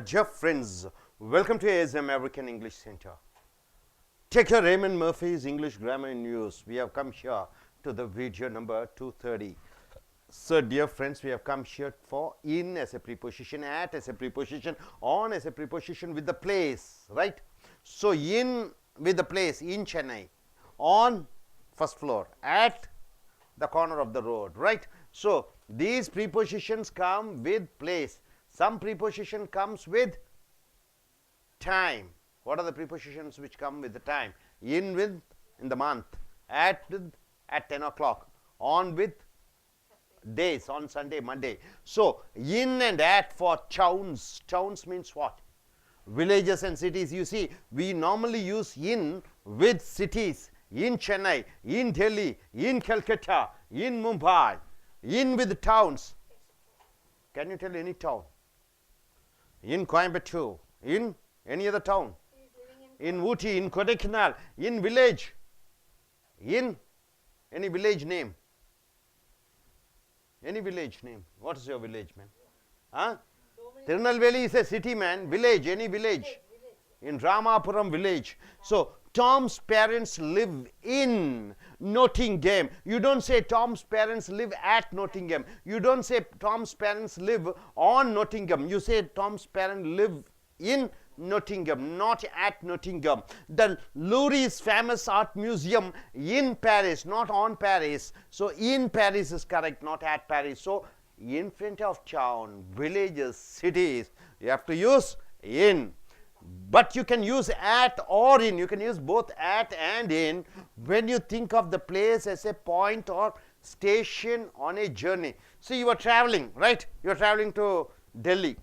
Dear friends, welcome to AS American English Center. Take your Raymond Murphy's English Grammar News. We have come here to the video number 230. So, dear friends, we have come here for in as a preposition, at as a preposition, on as a preposition with the place, right? So, in with the place, in Chennai, on first floor, at the corner of the road, right? So, these prepositions come with place. Some preposition comes with time. What are the prepositions which come with the time? In with in the month, at with at 10 o'clock, on with days, on Sunday, Monday. So, in and at for towns. Towns means what? Villages and cities. You see, we normally use in with cities. In Chennai, in Delhi, in Calcutta, in Mumbai, in with towns. Can you tell any town? In Coimbatore, in any other town, in Ooty, in Kodaikanal, in village, in any village name. Any village name. What is your village, man? Huh? Tirunelveli is a city, man. Village, any village. In Ramapuram village. So, Tom's parents live in Nottingham. You don't say Tom's parents live at Nottingham. You don't say Tom's parents live on Nottingham. You say Tom's parents live in Nottingham, not at Nottingham. The Louvre's famous art museum in Paris, not on Paris. So, in Paris is correct, not at Paris. So, in front of town, villages, cities, you have to use in. But you can use at or in. You can use both at and in when you think of the place as a point or station on a journey. See, you are traveling, right? You are traveling to Delhi.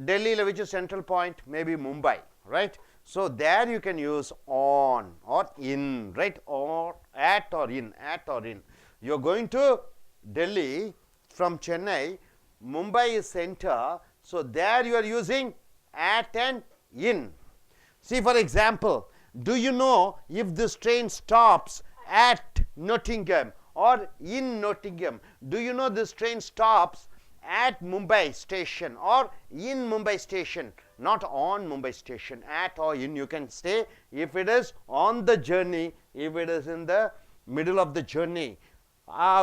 Delhi, which is central point, maybe Mumbai, right? So, there you can use on or in, right? Or at or in, at or in. You are going to Delhi from Chennai. Mumbai is center. So, there you are using at and in. See, for example, do you know if this train stops at Nottingham or in Nottingham? Do you know this train stops at Mumbai station or in Mumbai station? Not on Mumbai station, at or in. You can say if it is on the journey, if it is in the middle of the journey.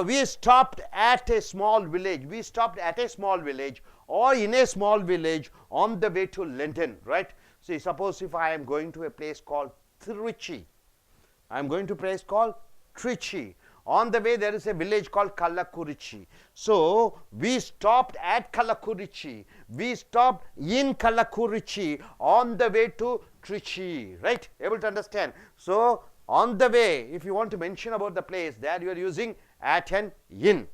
We stopped at a small village. We stopped at a small village or in a small village on the way to London, right? See, suppose if I am going to a place called Trichy. I am going to a place called Trichy. On the way there is a village called Kallakurichi. So, we stopped at Kallakurichi. We stopped in Kallakurichi on the way to Trichy, right? Able to understand? So, on the way, if you want to mention about the place, there you are using at and in.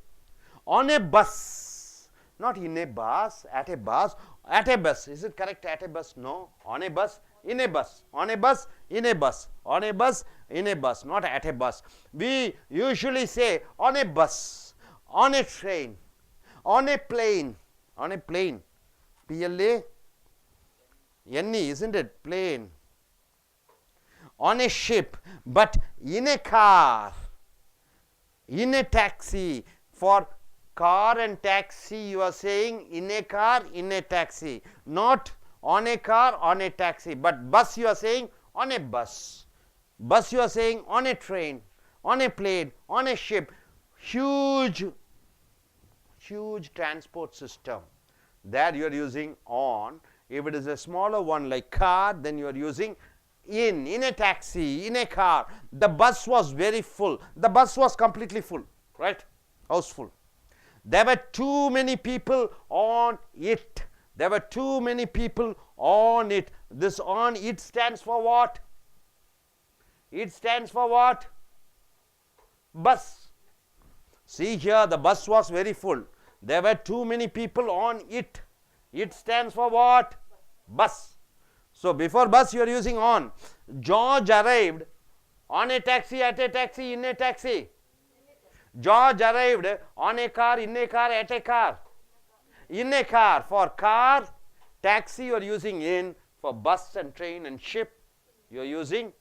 On a bus, not in a bus, at a bus. At a bus, is it correct? At a bus? No. On a bus, in a bus. On a bus, in a bus. On a bus, in a bus, not at a bus. We usually say on a bus, on a train, on a plane, on a plane. P-L-A-N-E, isn't it? Plane. On a ship, but in a car, in a taxi. For car and taxi, you are saying in a car, in a taxi, not on a car, on a taxi. But bus, you are saying on a bus. Bus, you are saying on a train, on a plane, on a ship. Huge transport system. There you are using on. If it is a smaller one like car, then you are using in a taxi, in a car. The bus was very full. The bus was completely full, right? House full. There were too many people on it. There were too many people on it. This on it stands for what? It stands for what? Bus. See here, the bus was very full. There were too many people on it. It stands for what? Bus. So, before bus you are using on. George arrived on a taxi, at a taxi, in a taxi. George arrived on a car, in a car, at a car. In a car. For car, taxi you are using in. For bus and train and ship you are using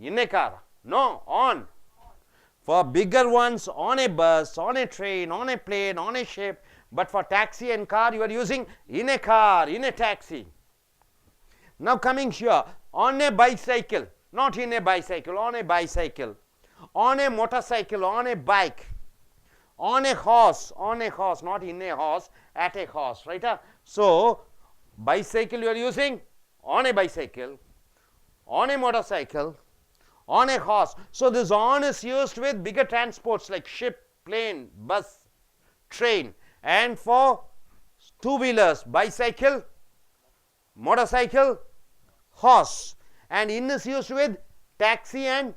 in a car. No, on. For bigger ones, on a bus, on a train, on a plane, on a ship. But for taxi and car, you are using in a car, in a taxi. Now coming here, on a bicycle, not in a bicycle, on a bicycle, on a motorcycle, on a bike, on a horse, not in a horse, at a horse, right? So, bicycle you are using on a bicycle, on a motorcycle, on a horse. So, this on is used with bigger transports like ship, plane, bus, train, and for two-wheelers, bicycle, motorcycle, horse, and in is used with taxi and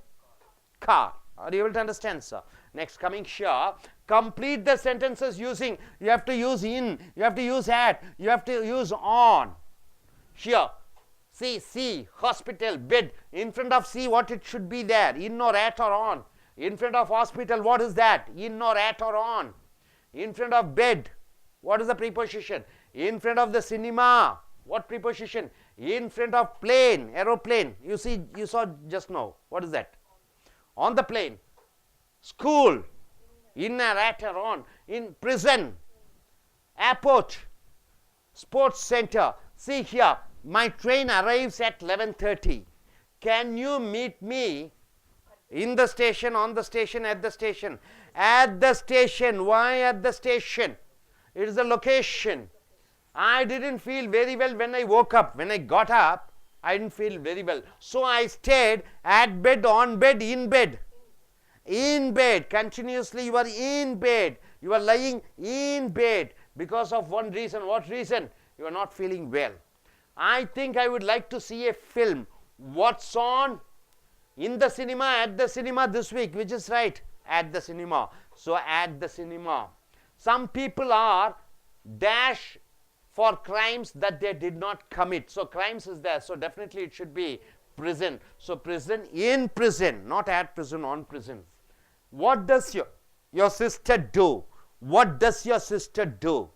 car. Are you able to understand, sir? Next, coming here, complete the sentences using, you have to use in, you have to use at, you have to use on. Here, see, hospital, bed. In front of see, what it should be there, in or at or on. In front of hospital, what is that? In or at or on. In front of bed, what is the preposition? In front of the cinema, what preposition? In front of plane, aeroplane. You saw just now. What is that? On the plane. School, in or at or on. In prison, airport, sports center. See here, my train arrives at 11:30. Can you meet me in the station, on the station, at the station? At the station. Why at the station? It is the location. I didn't feel very well when I woke up. When I got up, I didn't feel very well. So I stayed at bed, on bed, in bed. In bed. Continuously you are in bed. You are lying in bed because of one reason. What reason? You are not feeling well. I think I would like to see a film. What's on? In the cinema, at the cinema this week. Which is right? At the cinema. So at the cinema. Some people are dash for crimes that they did not commit. So crimes is there. So definitely it should be prison. So prison, in prison, not at prison, on prison. What does your sister do? What does your sister do?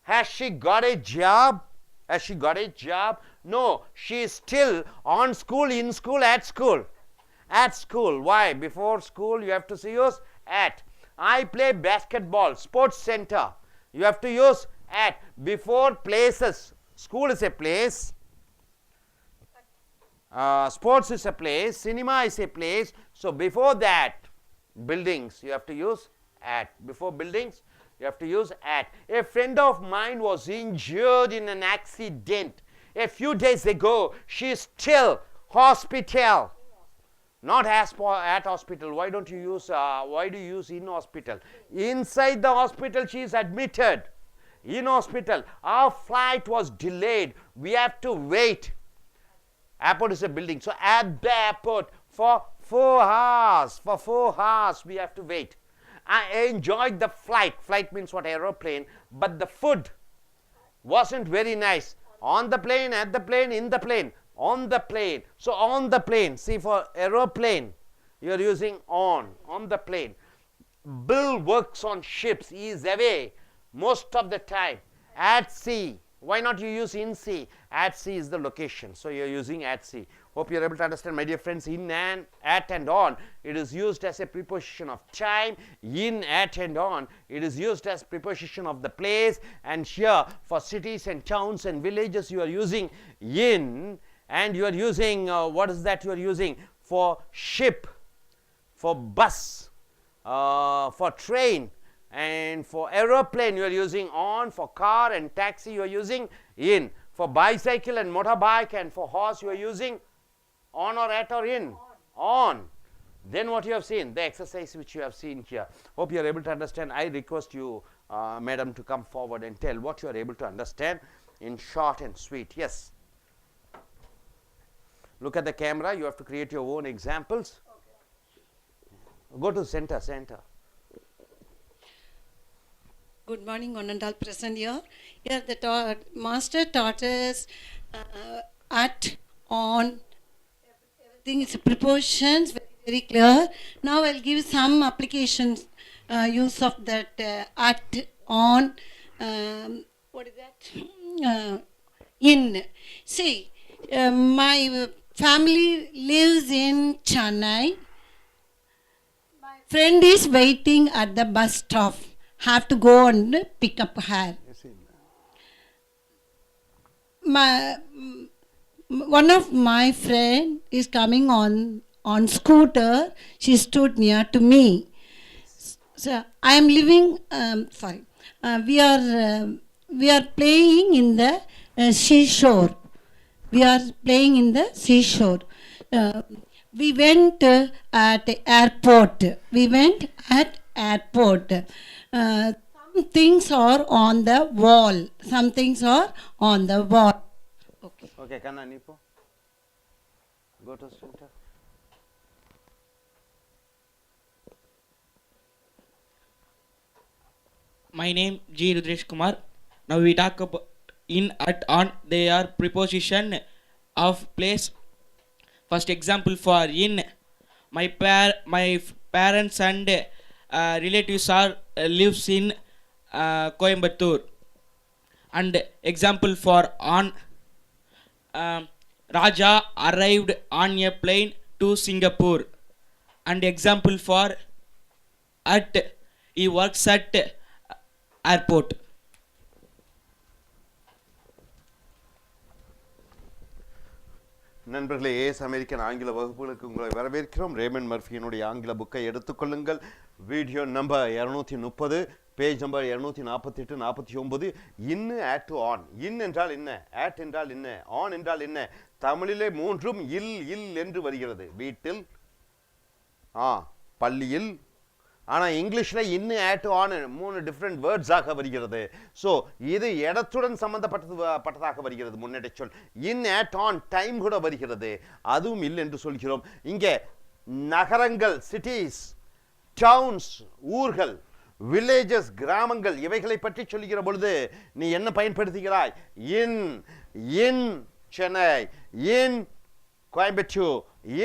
Has she got a job? Has she got a job? No, she is still on school, in school, at school. At school. Why? Before school you have to use at. I play basketball, sports center. You have to use at. Before places. School is a place. Sports is a place. Cinema is a place. So before that, buildings, you have to use at. Before buildings, you have to use at. A friend of mine was injured in an accident a few days ago. She is still hospital. Not at hospital. Why don't you use, why do you use in hospital? Inside the hospital she is admitted. In hospital. Our flight was delayed. We have to wait. Airport is a building. So at the airport for 4 hours. For 4 hours we have to wait. I enjoyed the flight. Flight means what? Aeroplane. But the food wasn't very nice. On the plane, at the plane, in the plane. On the plane. So on the plane. See, for aeroplane you are using on the plane. Bill works on ships. He is away most of the time. At sea. Why not you use in sea? At sea is the location. So you are using at sea. Hope you are able to understand, my dear friends. In and at and on, it is used as a preposition of time. In, at and on, it is used as preposition of the place. And here for cities and towns and villages you are using in, and you are using what is that you are using? For ship, for bus, for train, and for aeroplane you are using on. For car and taxi you are using in. For bicycle and motorbike and for horse you are using on or at or in. On. Then what you have seen? The exercise which you have seen here. Hope you are able to understand. I request you, madam, to come forward and tell what you are able to understand in short and sweet. Yes. Look at the camera. You have to create your own examples. Okay. Go to center. Good morning, one and all present here. Here the master taught us at, on, everything is prepositions, very, very clear. Now I'll give some applications, use of that at, on, what is that? In. See, my family lives in Chennai. My friend is waiting at the bus stop. have to go and pick up her. One of my friend is coming on scooter. She stood near to me. So I am living. We are playing in the seashore. We are playing in the seashore. We went at airport. We went at airport. Some things are on the wall. Some things are on the wall. Okay. Okay, Kanna, Nipo. Go to center. My name G. Rudresh Kumar. Now we talk about in, at, on. They are preposition of place. First example for in. My parents and relatives are lives in Coimbatore. And example for on. Raja arrived on a plane to Singapore. And example for at. He works at airport. நண்பர்களே, as American ஆங்கில வகுப்புகளுக்கு உங்களை வரவேற்கிறோம். Ramen மர்ஃபியினுடைய ஆங்கில புக்கை எடுத்துக்கொள்ளுங்கள். Video number 230, page number 248, 49. இன்னு add to on. இன் என்றால் என்ன, ஆட் என்றால் என்ன, ஆன் என்றால் என்ன? தமிழிலே மூன்றும் இல் இல் என்று வருகிறது. வீட்டில், பள்ளியில். ஆனால் இங்கிலீஷில் இன்னு ஆட் டு ஆன் 3 டிஃப்ரெண்ட் வேர்ட்ஸாக வருகிறது. ஸோ இது இடத்துடன் சம்பந்தப்பட்டதாக வருகிறது. முன்னேற்ற சொல் இன் ஆட் ஆன். டைம் கூட வருகிறது, அதுவும் இல்லை என்று சொல்கிறோம். இங்கே நகரங்கள், சிட்டிஸ், டவுன்ஸ், ஊர்கள், வில்லேஜஸ், கிராமங்கள், இவைகளை பற்றி சொல்லுகிற பொழுது நீ என்ன பயன்படுத்துகிறாய்? இன் இன் சென்னை, இன் கோயம்புத்தூர்,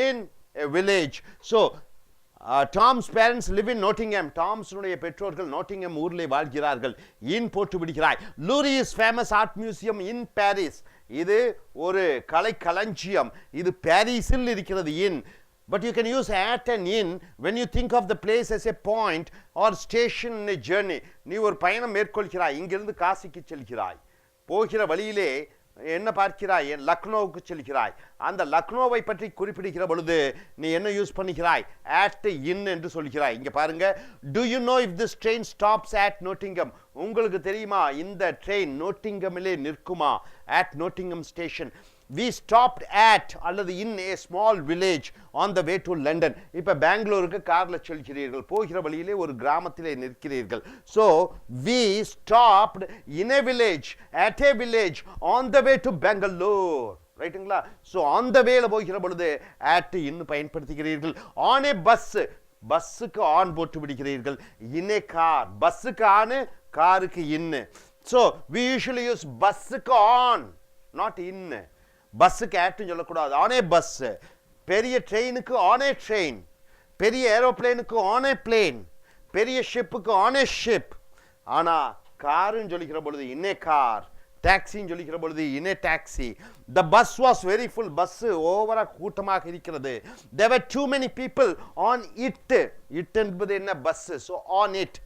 இன் a village. So Tom's parents live in Nottingham. Tom's பெற்றோர்கள் Nottingham ஊரிலே வாழ்கிறார்கள். இன் போட்டு விடுகிறாய். Louvre's famous art museum in Paris. இது ஒரு கலை களஞ்சியம். இது பாரிஸில் இருக்கிறது. இன். But you can use at and in when you think of the place as a point or station in a journey. நீ ஒரு பயணம் மேற்கொள்கிறாய். இங்கிருந்து காசிக்கு செல்கிறாய். போகிற வழியிலே என்ன பார்க்கிறாய்? லக்னோவுக்கு செல்கிறாய். அந்த லக்னோவை பற்றி குறிப்பிடுகிற பொழுது நீ என்ன யூஸ் பண்ணுகிறாய்? at in என்று சொல்கிறாய். இங்க பாருங்க. Do you know if this train stops at Nottingham? உங்களுக்கு தெரியுமா இந்த train நோட்டிங்கமிலே நிற்குமா? at Nottingham station. We stopped at அல்லது in a small village on the way to London. இப்ப பெங்களூருக்கு கார்ல செல்கிறீர்கள். போகிற வழியிலே ஒரு கிராமத்திலே நிற்கிறீர்கள். So we stopped in a village, at a village on the way to Bangalore. ரைட்டுங்களா? ஸோ on the wayல போகிற பொழுது at in பயன்படுத்துகிறீர்கள். on a bus, பஸ்ஸுக்கு ஆன் போட்டு விடுகிறீர்கள். in a car, பஸ்ஸுக்கு ஆன், காருக்கு in. So we usually use பஸ்ஸுக்கு on, not in. பஸ்ஸுக்கு ஆட்டும் சொல்லக்கூடாது. ஆனே பஸ். பெரிய ட்ரெயினுக்கு ஆனே ட்ரெயின், பெரிய ஏரோப்ளேனுக்கு ஆனே பிளேன், பெரிய ஷிப்புக்கு ஆனே ஷிப். ஆனால் காருன்னு சொல்லிக்கிற பொழுது இன்னே கார், டாக்ஸின்னு சொல்லிக்கிற பொழுது இன்னே taxi. The bus was very full. Bus ஓவராக கூட்டமாக இருக்கிறது. there were too many people on it. It என்பது என்ன? Bus. So on it.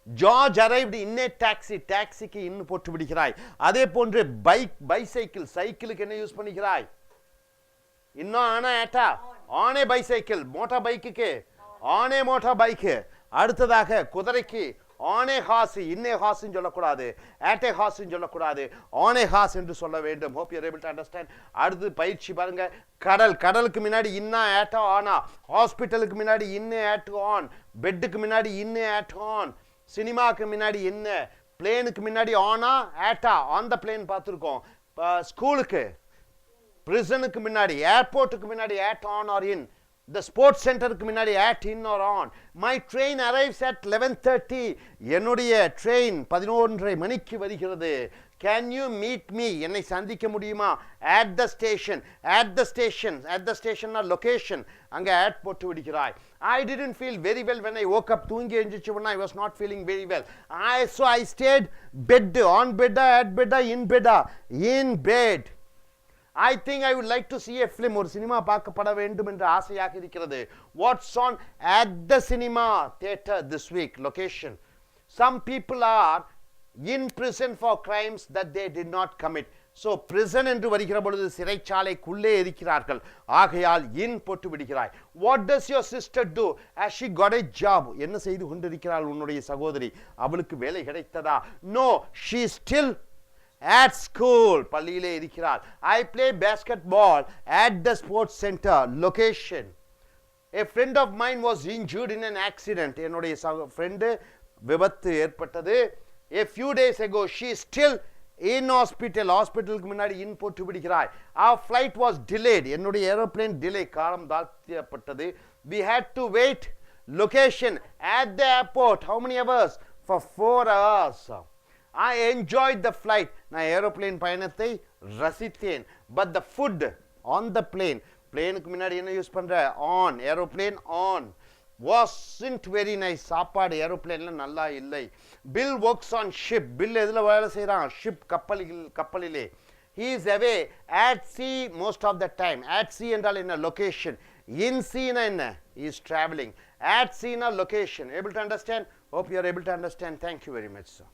George arrived in a taxi. டாக்ஸிக்கு இன்னும் போட்டு விடுகிறாய். அதே போன்று பைக், பைசைக்கிள், சைக்கிளுக்கு என்ன யூஸ் பண்ணிக்கிறாய்? இன்னும் ஆனா ஏட்டா ஆனே பைசைக்கிள். மோட்டார் பைக்குக்கு ஆனே மோட்டார் பைக்கு. அடுத்ததாக குதிரைக்கு ஆனே ஹாஸ். இன்னே ஹாஸ்ன்னு சொல்லக்கூடாது, ஆட்டே ஹாஸ்ன்னு சொல்லக்கூடாது, ஆனே ஹாஸ் என்று சொல்ல வேண்டும். Hope you are able to understand. அடுத்து பயிற்சி பாருங்க. கடல், கடலுக்கு முன்னாடி இன்னா ஆட்டா ஆனா. ஹாஸ்பிட்டலுக்கு முன்னாடி இன்னே ஆட் ஆன். பெட்டுக்கு முன்னாடி இன்னே ஆட் ஆன். சினிமாவுக்கு முன்னாடி என்ன? பிளேனுக்கு முன்னாடி ஆனா ஆட்டா, ஆன் த பிளேன் பார்த்துருக்கோம். ஸ்கூலுக்கு, பிரிசனுக்கு முன்னாடி, ஏர்போர்ட்டுக்கு முன்னாடி at on or in. The sports சென்டருக்கு முன்னாடி at in or on. My train arrives at 11:30. என்னுடைய ட்ரெயின் 11:30 மணிக்கு வருகிறது. Can you meet me? என்னை சந்திக்க முடியுமா? at the station, at the station, at the station location. அங்க at போட்டு விடுகிறாய். I didn't feel very well when I woke up. தூங்கி எழுந்திருச்ச உடனே I was not feeling very well. So I stayed bed, on bed, at bed, in bed, in bed. I think I would like to see a film. ஒரு cinema பார்க்கப்பட வேண்டும் என்ற ஆசையாக இருக்கிறது. What's on at the cinema theater this week? Location. Some people are in prison for crimes that they did not commit. So prison என்று வருகிற பொழுது சிறைச்சாலைக்குள்ளே இருக்கிறார்கள். ஆகையால் in போட்டு விடுகிறாய். What does your sister do? Has she got a job? என்ன செய்து கொண்டிருக்கிறாள் உன்னுடைய சகோதரி? அவளுக்கு வேலை கிடைத்ததா? No, she is still at school. பள்ளியிலே இருக்கிறாள். I play basketball at the sports center. Location. A friend of mine was injured in an accident. என்னுடைய friend விபத்து ஏற்பட்டது. A few days ago, she is still in hospital. ஹாஸ்பிட்டலுக்கு முன்னாடி இன் போட்டு விடுகிறாய். Our flight was delayed. என்னுடைய aeroplane delay காலம் தாழ்த்தப்பட்டது. We had to wait. Location at the airport. How many hours? For 4 hours. I enjoyed the flight. நான் aeroplane பயணத்தை ரசித்தேன். But the food on the plane. பிளேனுக்கு முன்னாடி என்ன use பண்ற? On. Aeroplane on. wasn't very nice. சாப்பாடு ஏரோப்ளேன்ல நல்லா இல்லை. Bill works on ship. Bill எதுல வேலை செய்றான்? Ship கப்பலிலே. He is away at sea most of the time. At sea என்றால் என்ன? Location. In sea na என்ன? He is traveling. At sea na location. Able to understand? Hope you are able to understand. Thank you very much, sir.